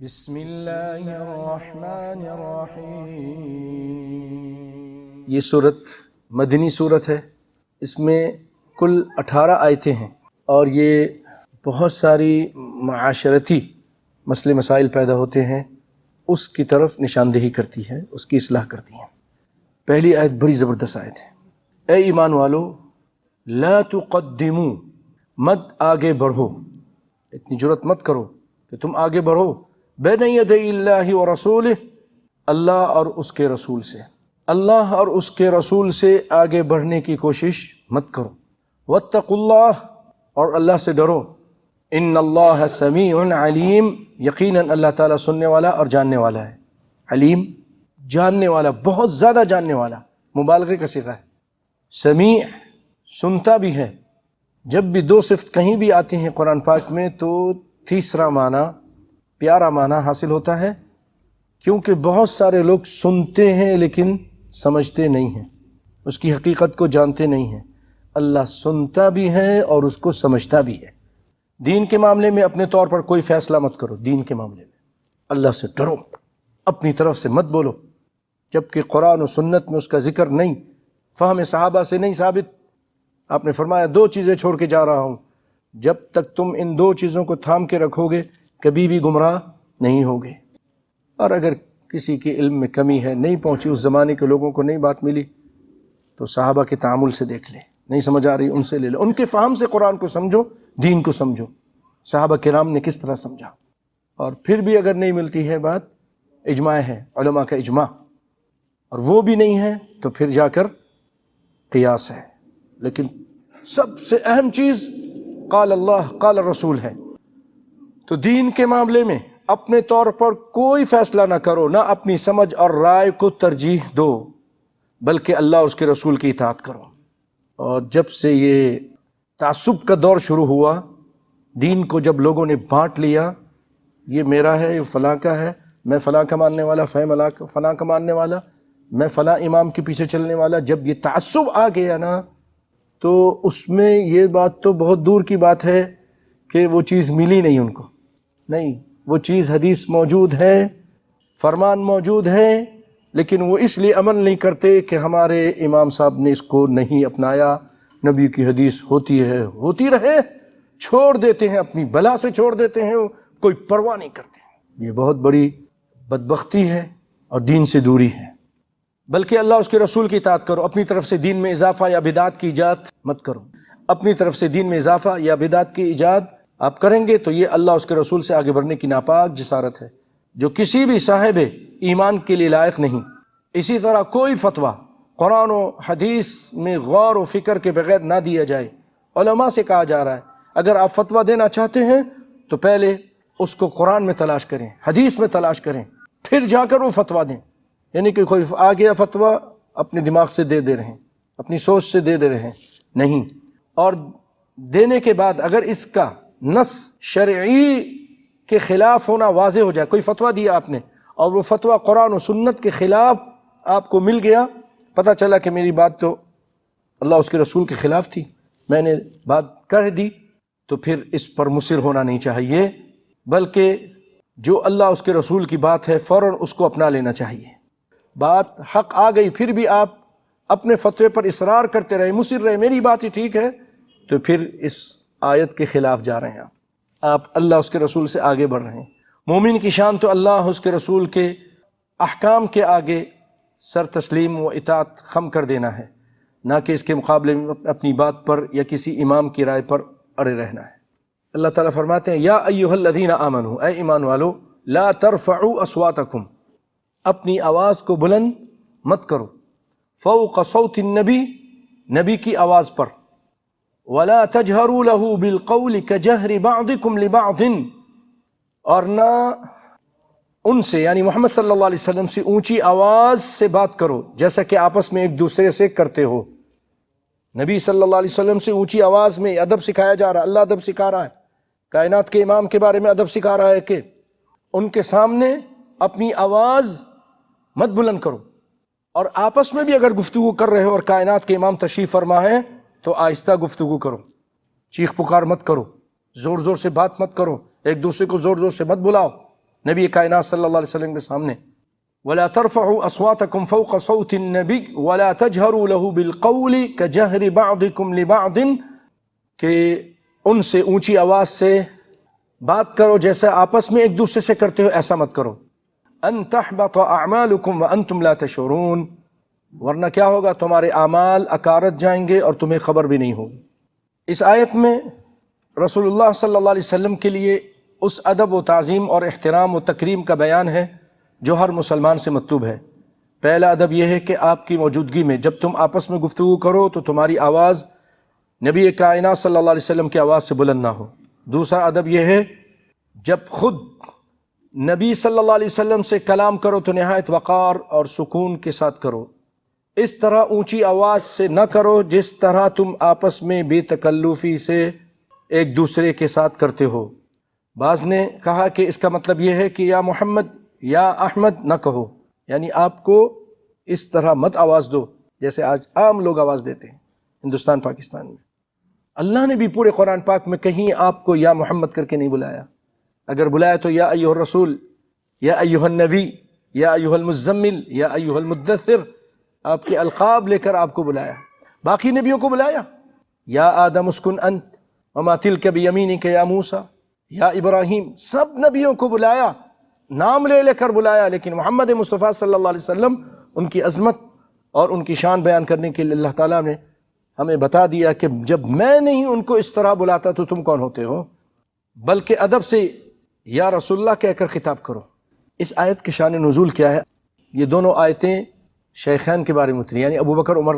بسم اللہ الرحمن الرحیم۔ یہ صورت مدنی صورت ہے، اس میں کل 18 آیتیں ہیں اور یہ بہت ساری معاشرتی مسئلے مسائل پیدا ہوتے ہیں، اس کی طرف نشاندہی کرتی ہے، اس کی اصلاح کرتی ہے۔ پہلی آیت بڑی زبردست آیت ہے۔ اے ایمان والو، لا تقدموا، مت آگے بڑھو، اتنی جرأت مت کرو کہ تم آگے بڑھو بین یدی اللہ و رسولہ، اللہ اور اس کے رسول سے، اللہ اور اس کے رسول سے آگے بڑھنے کی کوشش مت کرو۔ واتقوا اللہ، اور اللہ سے ڈرو۔ ان اللہ سمیع علیم، یقیناً اللہ تعالیٰ سننے والا اور جاننے والا ہے۔ علیم، جاننے والا، بہت زیادہ جاننے والا، مبالغے کا صیغہ ہے۔ سمیع، سنتا بھی ہے۔ جب بھی دو صفت کہیں بھی آتی ہیں قرآن پاک میں تو تیسرا معنی، پیارا معنی حاصل ہوتا ہے، کیونکہ بہت سارے لوگ سنتے ہیں لیکن سمجھتے نہیں ہیں، اس کی حقیقت کو جانتے نہیں ہیں۔ اللہ سنتا بھی ہے اور اس کو سمجھتا بھی ہے۔ دین کے معاملے میں اپنے طور پر کوئی فیصلہ مت کرو، دین کے معاملے میں اللہ سے ڈرو، اپنی طرف سے مت بولو جبکہ قرآن و سنت میں اس کا ذکر نہیں، فہم صحابہ سے نہیں ثابت۔ آپ نے فرمایا 2 چیزیں چھوڑ کے جا رہا ہوں، جب تک تم ان 2 چیزوں کو تھام کے رکھو گے کبھی بھی گمراہ نہیں ہوگے۔ اور اگر کسی کے علم میں کمی ہے، نہیں پہنچی، اس زمانے کے لوگوں کو نہیں بات ملی، تو صحابہ کے تعامل سے دیکھ لے، نہیں سمجھ آ رہی ان سے لے لو، ان کے فہم سے قرآن کو سمجھو، دین کو سمجھو، صحابہ کرام نے کس طرح سمجھا۔ اور پھر بھی اگر نہیں ملتی ہے بات، اجماع ہے، علماء کا اجماع، اور وہ بھی نہیں ہے تو پھر جا کر قیاس ہے۔ لیکن سب سے اہم چیز قال اللہ قال رسول ہے۔ تو دین کے معاملے میں اپنے طور پر کوئی فیصلہ نہ کرو، نہ اپنی سمجھ اور رائے کو ترجیح دو، بلکہ اللہ اور اس کے رسول کی اطاعت کرو۔ اور جب سے یہ تعصب کا دور شروع ہوا، دین کو جب لوگوں نے بانٹ لیا، یہ میرا ہے، یہ فلاں کا ہے، میں فلاں کا ماننے والا، فلاں کا ماننے والا، میں فلاں امام کے پیچھے چلنے والا، جب یہ تعصب آ گیا نا تو اس میں یہ بات تو بہت دور کی بات ہے کہ وہ چیز ملی نہیں ان کو، نہیں، وہ چیز حدیث موجود ہے، فرمان موجود ہے، لیکن وہ اس لیے عمل نہیں کرتے کہ ہمارے امام صاحب نے اس کو نہیں اپنایا، نبی کی حدیث ہوتی ہے، ہوتی رہے، چھوڑ دیتے ہیں، اپنی بلا سے چھوڑ دیتے ہیں، کوئی پرواہ نہیں کرتے۔ یہ بہت بڑی بدبختی ہے اور دین سے دوری ہے۔ بلکہ اللہ اس کے رسول کی اطاعت کرو، اپنی طرف سے دین میں اضافہ یا بدعت کی ایجاد مت کرو۔ اپنی طرف سے دین میں اضافہ یا بدعت کی ایجاد آپ کریں گے تو یہ اللہ اس کے رسول سے آگے بڑھنے کی ناپاک جسارت ہے، جو کسی بھی صاحب ایمان کے لیے لائق نہیں۔ اسی طرح کوئی فتویٰ قرآن و حدیث میں غور و فکر کے بغیر نہ دیا جائے۔ علماء سے کہا جا رہا ہے اگر آپ فتویٰ دینا چاہتے ہیں تو پہلے اس کو قرآن میں تلاش کریں، حدیث میں تلاش کریں، پھر جا کر وہ فتویٰ دیں۔ یعنی کہ کوئی آ گیا فتویٰ اپنے دماغ سے دے رہے ہیں، اپنی سوچ سے دے رہے ہیں، نہیں۔ اور دینے کے بعد اگر اس کا نص شرعی کے خلاف ہونا واضح ہو جائے، کوئی فتویٰ دیا آپ نے اور وہ فتویٰ قرآن و سنت کے خلاف آپ کو مل گیا، پتہ چلا کہ میری بات تو اللہ اس کے رسول کے خلاف تھی، میں نے بات کر دی، تو پھر اس پر مصر ہونا نہیں چاہیے، بلکہ جو اللہ اس کے رسول کی بات ہے فوراً اس کو اپنا لینا چاہیے۔ بات حق آ گئی پھر بھی آپ اپنے فتوے پر اصرار کرتے رہے، مصر رہے، میری بات ہی ٹھیک ہے، تو پھر اس آیت کے خلاف جا رہے ہیں آپ اللہ اس کے رسول سے آگے بڑھ رہے ہیں۔ مومن کی شان تو اللہ اس کے رسول کے احکام کے آگے سر تسلیم و اطاعت خم کر دینا ہے، نہ کہ اس کے مقابلے میں اپنی بات پر یا کسی امام کی رائے پر اڑے رہنا ہے۔ اللہ تعالیٰ فرماتے ہیں یا ایھا الذین آمنوا، اے ایمان والو، لا ترفعوا اصواتکم، اپنی آواز کو بلند مت کرو، فوق صوت النبی، نبی کی آواز پر، ولا تجہروا له بالقول کجہر بعضکم لبعض، اور نہ ان سے یعنی محمد صلی اللہ علیہ وسلم سے اونچی آواز سے بات کرو جیسا کہ آپس میں ایک دوسرے سے کرتے ہو۔ نبی صلی اللہ علیہ وسلم سے اونچی آواز میں ادب سکھایا جا رہا ہے، اللہ ادب سکھا رہا ہے، کائنات کے امام کے بارے میں ادب سکھا رہا ہے کہ ان کے سامنے اپنی آواز مت بلند کرو، اور آپس میں بھی اگر گفتگو کر رہے ہو اور کائنات کے امام تشریف فرما ہے تو آہستہ گفتگو کرو، چیخ پکار مت کرو، زور زور سے بات مت کرو، ایک دوسرے کو زور زور سے مت بلاؤ، نبی کائنات صلی اللہ علیہ وسلم کے سامنے وَلَا تَرْفَعُوا أَصْوَاتَكُمْ فَوْقَ صَوْتِ النَّبِيِّ وَلَا تَجْهَرُوا لَهُ بِالْقَوْلِ كَجَهْرِ بَعْضِكُمْ لِبَعْضٍ کہ ان سے اونچی آواز سے بات کرو جیسے آپس میں ایک دوسرے سے کرتے ہو، ایسا مت کرو. أَن تَحْبَطَ أَعْمَالُكُمْ وَأَنْتُمْ لَا تَشْعُرُونَ، ورنہ کیا ہوگا، تمہارے اعمال اکارت جائیں گے اور تمہیں خبر بھی نہیں ہوگی. اس آیت میں رسول اللہ صلی اللہ علیہ وسلم کے لیے اس ادب و تعظیم اور احترام و تکریم کا بیان ہے جو ہر مسلمان سے مطلوب ہے. پہلا ادب یہ ہے کہ آپ کی موجودگی میں جب تم آپس میں گفتگو کرو تو تمہاری آواز نبی کائنات صلی اللہ علیہ وسلم کی آواز سے بلند نہ ہو. دوسرا ادب یہ ہے جب خود نبی صلی اللہ علیہ وسلم سے کلام کرو تو نہایت وقار اور سکون کے ساتھ کرو. اس طرح اونچی آواز سے نہ کرو جس طرح تم آپس میں بے تکلفی سے ایک دوسرے کے ساتھ کرتے ہو. بعض نے کہا کہ اس کا مطلب یہ ہے کہ یا محمد یا احمد نہ کہو، یعنی آپ کو اس طرح مت آواز دو جیسے آج عام لوگ آواز دیتے ہیں ہندوستان پاکستان میں. اللہ نے بھی پورے قرآن پاک میں کہیں آپ کو یا محمد کر کے نہیں بلایا. اگر بلایا تو یا ایھا الرسول، یا ایھا النبی، یا ایھا المزمل، یا ایھا المدثر، آپ کے القاب لے کر آپ کو بلایا. باقی نبیوں کو بلایا، یا آدم اسکن انت وما تلک بیمینک یا موسیٰ، یا ابراہیم، سب نبیوں کو بلایا، نام لے لے کر بلایا. لیکن محمد مصطفیٰ صلی اللہ علیہ وسلم ان کی عظمت اور ان کی شان بیان کرنے کے لیے اللہ تعالیٰ نے ہمیں بتا دیا کہ جب میں نہیں ان کو اس طرح بلاتا تو تم کون ہوتے ہو. بلکہ ادب سے یا رسول اللہ کہہ کر خطاب کرو. اس آیت کے شان نزول کیا ہے؟ یہ دونوں آیتیں شیخین کے بارے میں اتری، یعنی ابو بکر عمر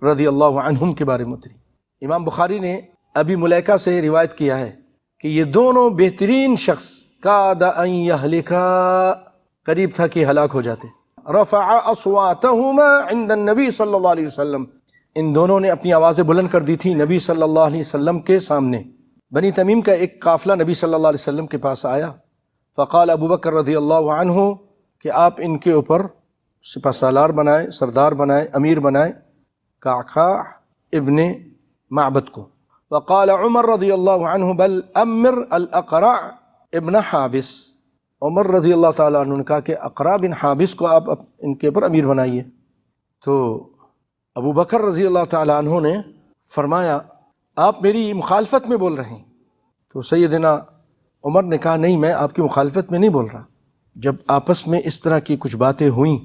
رضی اللہ عنہم کے بارے میں اتری. امام بخاری نے ابی ملیکہ سے روایت کیا ہے کہ یہ دونوں بہترین شخص کاد ان یہلکا، قریب تھا کہ ہلاک ہو جاتے. رفع اصواتہما عند النبی صلی اللہ علیہ وسلم، ان دونوں نے اپنی آوازیں بلند کر دی تھی نبی صلی اللہ علیہ وسلم کے سامنے. بنی تمیم کا ایک قافلہ نبی صلی اللہ علیہ وسلم کے پاس آیا. فقال ابو بکر رضی اللہ عنہ کہ آپ ان کے اوپر سپہ سالار بنائے، سردار بنائے، امیر بنائے قعقاع ابن معبد کو. وقال عمر رضی اللہ عنہ بل امر الاقرع ابن حابس، عمر رضی اللہ تعالیٰ عنہ نے کہا کہ اقرع بن حابس کو آپ ان کے اوپر امیر بنائیے. تو ابو بکر رضی اللہ تعالیٰ عنہ نے فرمایا آپ میری مخالفت میں بول رہے ہیں. تو سیدنا عمر نے کہا نہیں، میں آپ کی مخالفت میں نہیں بول رہا. جب آپس میں اس طرح کی کچھ باتیں ہوئیں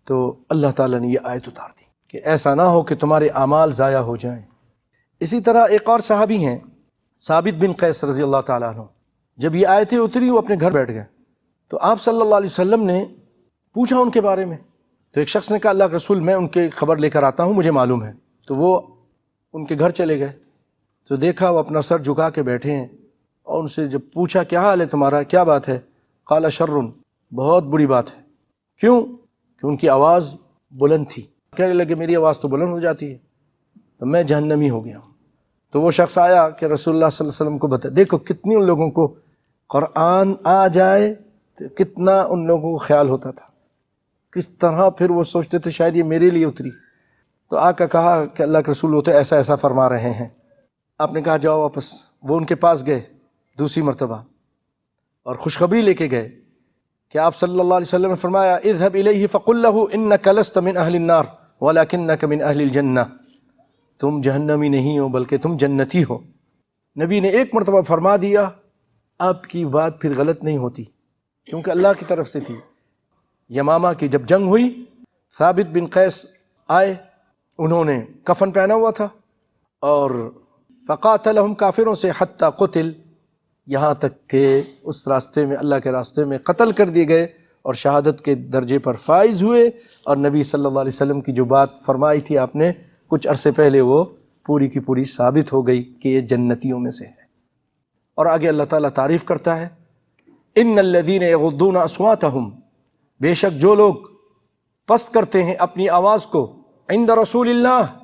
تو اللہ تعالیٰ نے یہ آیت اتار دی کہ ایسا نہ ہو کہ تمہارے اعمال ضائع ہو جائیں. اسی طرح ایک اور صحابی ہیں ثابت بن قیس رضی اللہ تعالیٰ عنہ، جب یہ آیتیں اتری وہ اپنے گھر بیٹھ گئے. تو آپ صلی اللہ علیہ وسلم نے پوچھا ان کے بارے میں. تو ایک شخص نے کہا اللہ کے رسول میں ان کے خبر لے کر آتا ہوں، مجھے معلوم ہے. تو وہ ان کے گھر چلے گئے تو دیکھا وہ اپنا سر جھکا کے بیٹھے ہیں، اور ان سے جب پوچھا کیا حال ہے تمہارا، کیا بات ہے؟ قال شر، بہت بری بات ہے. کیوں؟ کہ ان کی آواز بلند تھی. کہنے لگے میری آواز تو بلند ہو جاتی ہے تو میں جہنمی ہو گیا ہوں. تو وہ شخص آیا کہ رسول اللہ صلی اللہ علیہ وسلم کو بتا، دیکھو کتنی ان لوگوں کو قرآن آ جائے تو کتنا ان لوگوں کو خیال ہوتا تھا، کس طرح پھر وہ سوچتے تھے شاید یہ میرے لیے اتری. تو آ کر کہا کہ اللہ کے رسول وہ تو ایسا ایسا فرما رہے ہیں. آپ نے کہا جاؤ واپس. وہ ان کے پاس گئے دوسری مرتبہ اور خوشخبری لے کے گئے کہ آپ صلی اللہ علیہ وسلم نے فرمایا اذهب الیہ فقل له انک لست من اہل النار ولکنک من اہل الجنہ، تم جہنمی نہیں ہو بلکہ تم جنتی ہو. نبی نے ایک مرتبہ فرما دیا، آپ کی بات پھر غلط نہیں ہوتی کیونکہ اللہ کی طرف سے تھی. یمامہ کی جب جنگ ہوئی ثابت بن قیس آئے، انہوں نے کفن پہنا ہوا تھا اور فقاتلہم کافروں سے حتی قتل، یہاں تک کہ اس راستے میں اللہ کے راستے میں قتل کر دیے گئے اور شہادت کے درجے پر فائز ہوئے. اور نبی صلی اللہ علیہ وسلم کی جو بات فرمائی تھی آپ نے کچھ عرصے پہلے وہ پوری کی پوری ثابت ہو گئی کہ یہ جنتیوں میں سے ہے. اور آگے اللہ تعالیٰ تعریف کرتا ہے ان الذین یغضون اصواتہم، بے شک جو لوگ پست کرتے ہیں اپنی آواز کو عند رسول اللہ،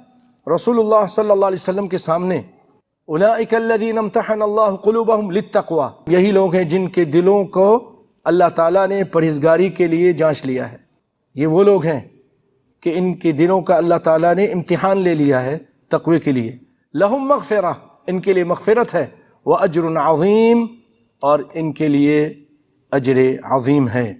رسول اللہ صلی اللہ علیہ وسلم کے سامنے، اولئک الذین امتحن اللہ قلوبہم للتقوی، یہی لوگ ہیں جن کے دلوں کو اللہ تعالیٰ نے پرہیزگاری کے لیے جانچ لیا ہے. یہ وہ لوگ ہیں کہ ان کے دلوں کا اللہ تعالیٰ نے امتحان لے لیا ہے تقوی کے لیے. لہم مغفرہ، ان کے لیے مغفرت ہے، واجر عظیم، اور ان کے لیے اجر عظیم ہے۔